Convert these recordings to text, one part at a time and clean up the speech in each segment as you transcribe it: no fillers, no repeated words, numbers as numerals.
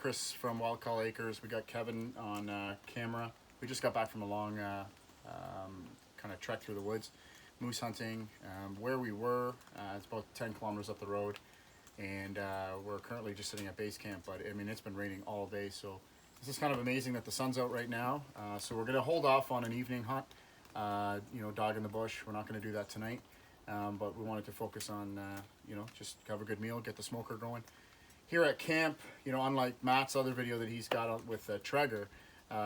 Chris from Wildcall Acres. We got Kevin on camera. We just got back from a long kind of trek through the woods, moose hunting. Where we were, it's about 10 kilometers up the road, and we're currently just sitting at base camp. But I mean, it's been raining all day, so this is kind of amazing that the sun's out right now. So we're gonna hold off on an evening hunt. You know, dog in the bush. We're not gonna do that tonight. But we wanted to focus on, you know, just have a good meal, get the smoker going. Here at camp, you know, unlike Matt's other video that he's got with Traeger,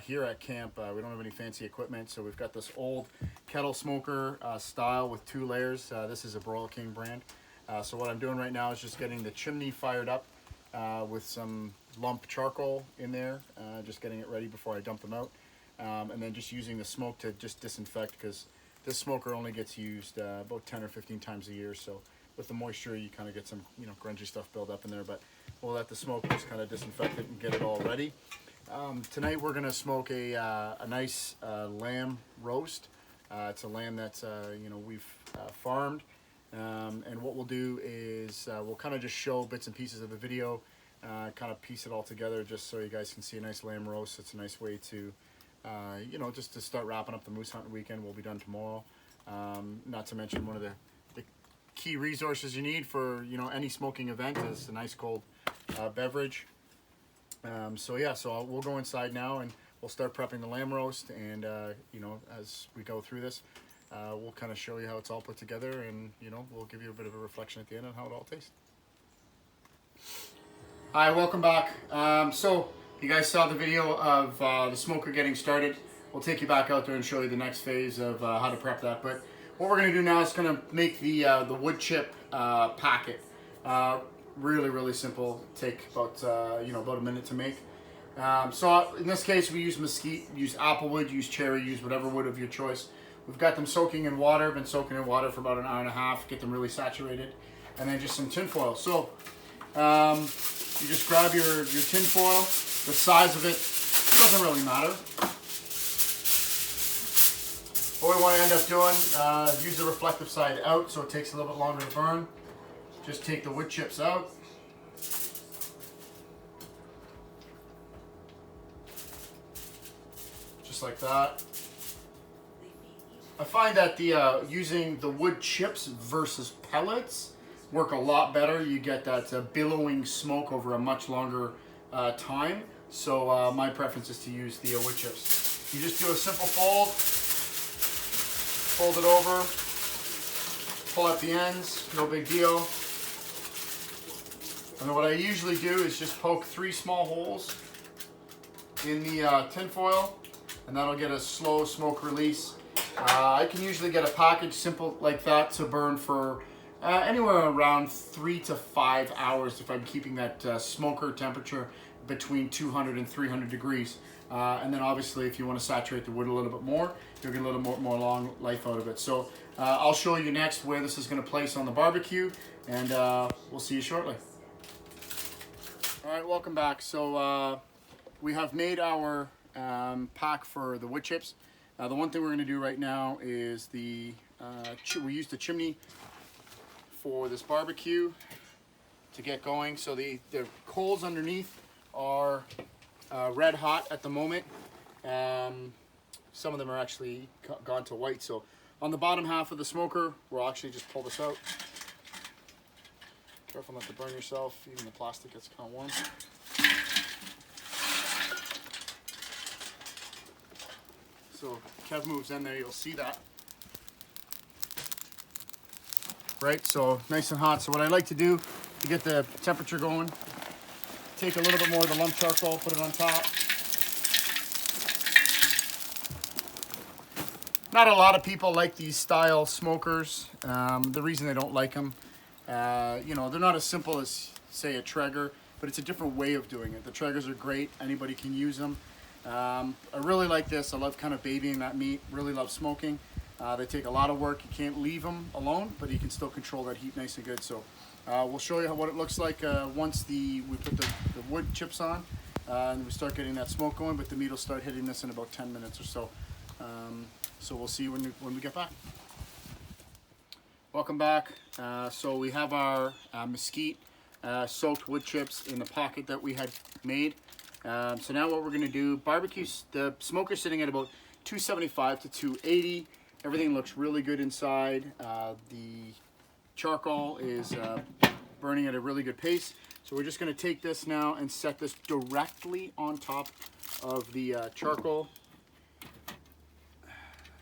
here at camp, we don't have any fancy equipment, so we've got this old kettle smoker style with 2 layers. This is a Broil King brand. So what I'm doing right now is just getting the chimney fired up with some lump charcoal in there, just getting it ready before I dump them out. And then just using the smoke to just disinfect, because this smoker only gets used about 10 or 15 times a year, so with the moisture you kind of get some, you know, grungy stuff build up in there, but we'll let the smoke just kind of disinfect it and get it all ready. Tonight we're going to smoke a nice lamb roast. It's a lamb that's, you know, we've farmed, and what we'll do is we'll kind of just show bits and pieces of the video, kind of piece it all together just so you guys can see a nice lamb roast. It's a nice way to you know, just to start wrapping up the moose hunting weekend. We'll be done tomorrow. Not to mention one of the key resources you need for, you know, any smoking event is a nice cold beverage. So yeah, so we'll go inside now and we'll start prepping the lamb roast, and you know, as we go through this, we'll kind of show you how it's all put together, and you know, we'll give you a bit of a reflection at the end on how it all tastes. Hi, welcome back. So you guys saw the video of the smoker getting started. We'll take you back out there and show you the next phase of how to prep that. But what we're going to do now is going to make the wood chip packet. Really simple. Take about you know, about a minute to make. So in this case we use mesquite, use applewood, use cherry, use whatever wood of your choice. We've got them soaking in water. Been soaking in water for about an hour and a half. Get them really saturated, and then just some tin foil. So you just grab your tin foil. The size of it doesn't really matter. What we want to end up doing, use the reflective side out so it takes a little bit longer to burn. Just take the wood chips out. Just like that. I find that the using the wood chips versus pellets work a lot better. You get that billowing smoke over a much longer time. So my preference is to use the wood chips. You just do a simple fold it over, pull out the ends, no big deal. And then what I usually do is just poke 3 small holes in the tin foil, and that'll get a slow smoke release. I can usually get a package simple like that to burn for anywhere around 3 to 5 hours if I'm keeping that smoker temperature between 200 and 300 degrees. And then obviously if you want to saturate the wood a little bit more, you'll get a little more long life out of it. So I'll show you next where this is going to place on the barbecue, and we'll see you shortly. All right, welcome back. So we have made our pack for the wood chips. The one thing we're going to do right now is we use the chimney for this barbecue to get going. So the coals underneath are red hot at the moment. Some of them are actually gone to white. So on the bottom half of the smoker, we'll actually just pull this out. Careful not to burn yourself. Even the plastic gets kind of warm. So Kev moves in there, you'll see that. Right, so nice and hot. So what I like to do to get the temperature going, take a little bit more of the lump charcoal, put it on top. Not a lot of people like these style smokers. The reason they don't like them, you know, they're not as simple as, say, a Traeger, but it's a different way of doing it. The Traegers are great. Anybody can use them. I really like this. I love kind of babying that meat. Really love smoking. They take a lot of work. You can't leave them alone, but you can still control that heat nice and good. So we'll show you what it looks like once we put the wood chips on and we start getting that smoke going, but the meat will start hitting this in about 10 minutes or so. So we'll see you when we get back. Welcome back. So we have our mesquite soaked wood chips in the packet that we had made. So now what we're gonna do, the smoker's sitting at about 275 to 280. Everything looks really good inside. The charcoal is burning at a really good pace. So we're just gonna take this now and set this directly on top of the charcoal.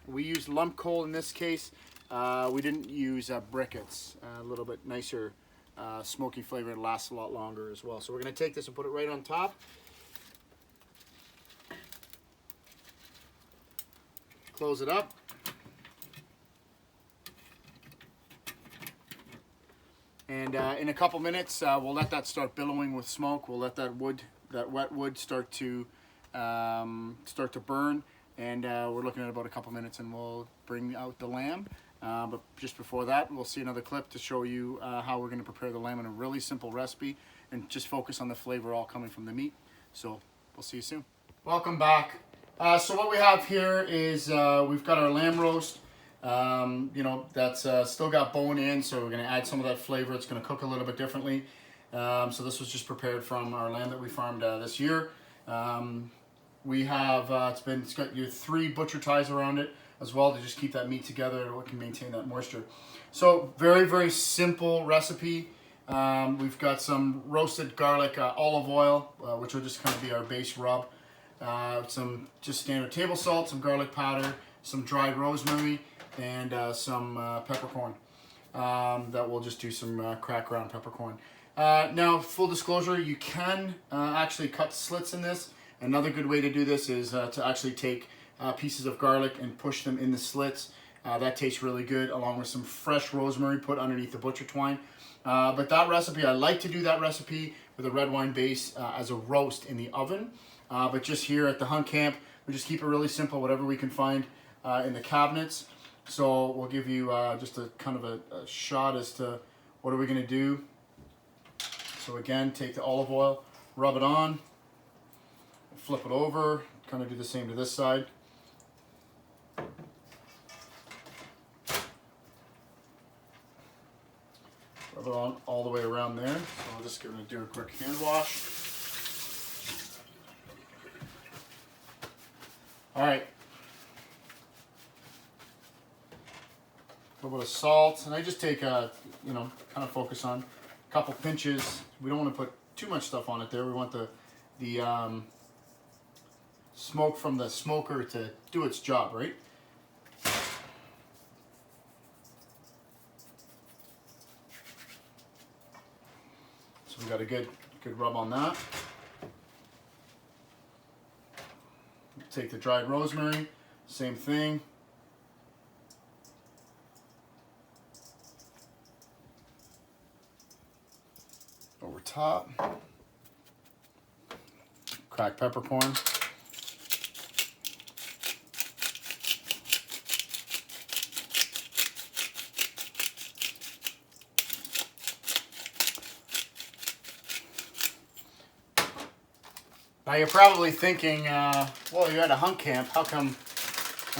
We used lump coal in this case. We didn't use briquettes. A little bit nicer smoky flavor. It lasts a lot longer as well. So we're gonna take this and put it right on top. Close it up. And in a couple minutes, we'll let that start billowing with smoke. We'll let that wet wood start to burn. And we're looking at about a couple minutes, and we'll bring out the lamb. But just before that, we'll see another clip to show you how we're going to prepare the lamb in a really simple recipe, and just focus on the flavor all coming from the meat. So we'll see you soon. Welcome back. So what we have here is we've got our lamb roast. That's still got bone in, so we're going to add some of that flavor. It's going to cook a little bit differently. So this was just prepared from our lamb that we farmed this year. We have it's got your 3 butcher ties around it as well to just keep that meat together, so it can maintain that moisture. So very, very simple recipe. We've got some roasted garlic olive oil, which will just kind of be our base rub. Some just standard table salt, some garlic powder, some dried rosemary, and some peppercorn. That we'll just do some cracked ground peppercorn. Now, full disclosure, you can actually cut slits in this. Another good way to do this is to actually take pieces of garlic and push them in the slits. That tastes really good, along with some fresh rosemary put underneath the butcher twine. But that recipe, I like to do that recipe with a red wine base as a roast in the oven. But just here at the hunt camp, we just keep it really simple, whatever we can find in the cabinets. So we'll give you just a kind of a shot as to what are we going to do. So again, take the olive oil, rub it on, flip it over, kind of do the same to this side. Rub it on all the way around there. So we're just going to do a quick hand wash. All right. A little bit of salt, and I just take kind of focus on a couple pinches. We don't want to put too much stuff on it there. We want the smoke from the smoker to do its job, right? So we got a good rub on that. Take the dried rosemary, same thing. Over top. Cracked peppercorn. Now you're probably thinking, well, you're at a hunt camp, how come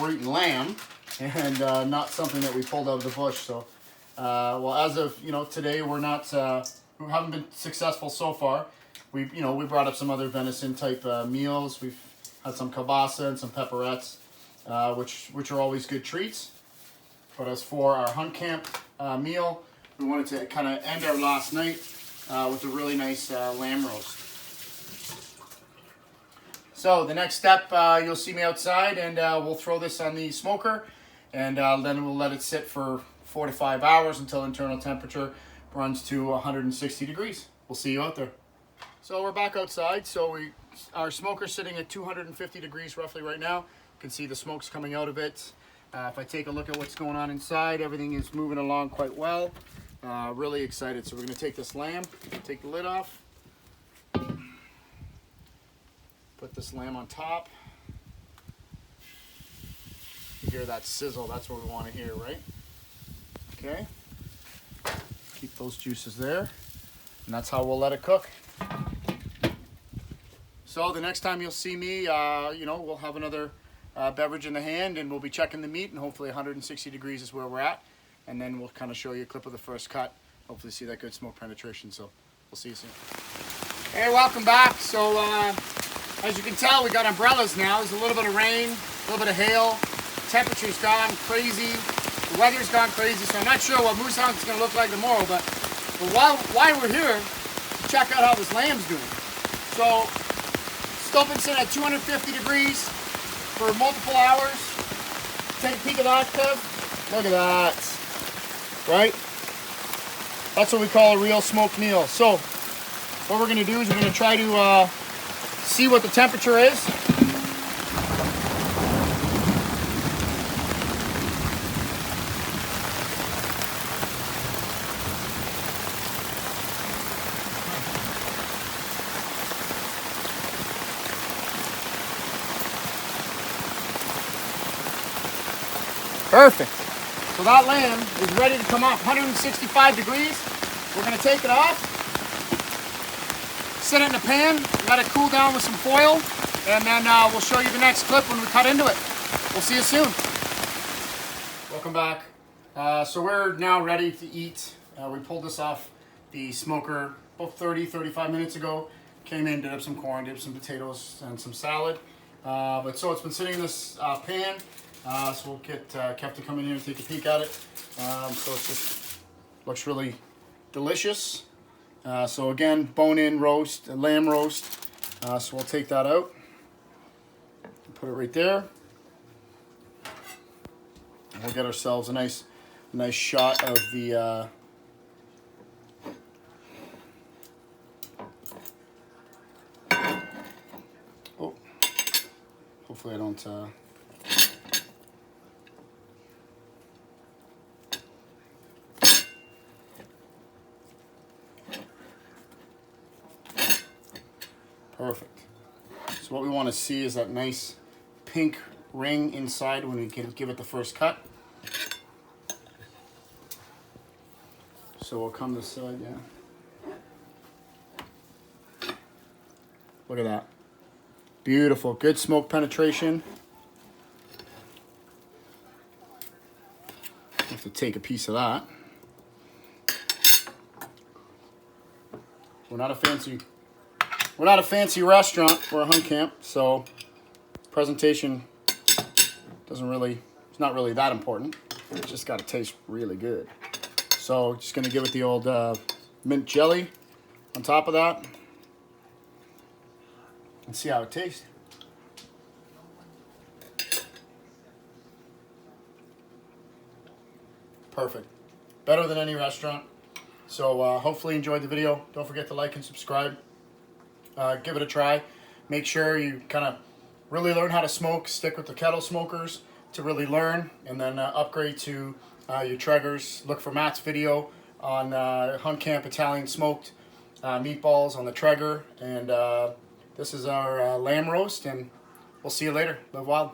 we're eating lamb and not something that we pulled out of the bush? So, well, as of today, we haven't been successful so far. We brought up some other venison type meals. We've had some kielbasa and some pepperettes, which are always good treats. But as for our hunt camp meal, we wanted to kind of end our last night with a really nice lamb roast. So the next step, you'll see me outside, and we'll throw this on the smoker, and then we'll let it sit for 4 to 5 hours until internal temperature runs to 160 degrees. We'll see you out there. So we're back outside. So our smoker's sitting at 250 degrees roughly right now. You can see the smoke's coming out of it. If I take a look at what's going on inside, everything is moving along quite well. Really excited. So we're going to take this lamb, take the lid off. Put this lamb on top. You hear that sizzle, that's what we want to hear, right? Okay. Keep those juices there. And that's how we'll let it cook. So the next time you'll see me, we'll have another beverage in the hand, and we'll be checking the meat, and hopefully 160 degrees is where we're at. And then we'll kind of show you a clip of the first cut. Hopefully see that good smoke penetration. So we'll see you soon. Hey, welcome back. So As you can tell, we got umbrellas now. There's a little bit of rain, a little bit of hail. Temperature's gone crazy. The weather's gone crazy, so I'm not sure what moose hunting's gonna look like tomorrow, but while we're here, check out how this lamb's doing. So, still been sitting at 250 degrees for multiple hours. Take a peek at that, Kev. Look at that. Right? That's what we call a real smoked meal. So, what we're gonna do is we're gonna try to see what the temperature is. Perfect. So that lamb is ready to come off, 165 degrees. We're gonna take it off, sit it in a pan, let it cool down with some foil, and then we'll show you the next clip when we cut into it. We'll see you soon. Welcome back. So we're now ready to eat. We pulled this off the smoker about 30-35 minutes ago. Came in, did up some corn, did up some potatoes and some salad. So it's been sitting in this pan. So we'll get Kev to come in here and take a peek at it. So it just looks really delicious. So again, bone-in roast, lamb roast. So we'll take that out. Put it right there. And we'll get ourselves a nice shot of the oh, hopefully I don't perfect. So what we want to see is that nice pink ring inside when we can give it the first cut. So we'll come this side, yeah. Look at that. Beautiful, good smoke penetration. Have to take a piece of that. We're not a fancy restaurant. We're a hunt camp, so presentation it's not really that important. It's just got to taste really good. So just gonna give it the old mint jelly on top of that and see how it tastes. Perfect. Better than any restaurant. So hopefully you enjoyed the video. Don't forget to like and subscribe. Give it a try. Make sure you kind of really learn how to smoke. Stick with the kettle smokers to really learn, and then upgrade to your Traegers. Look for Matt's video on Hunt Camp Italian smoked meatballs on the Traeger. And this is our lamb roast, and we'll see you later. Live wild.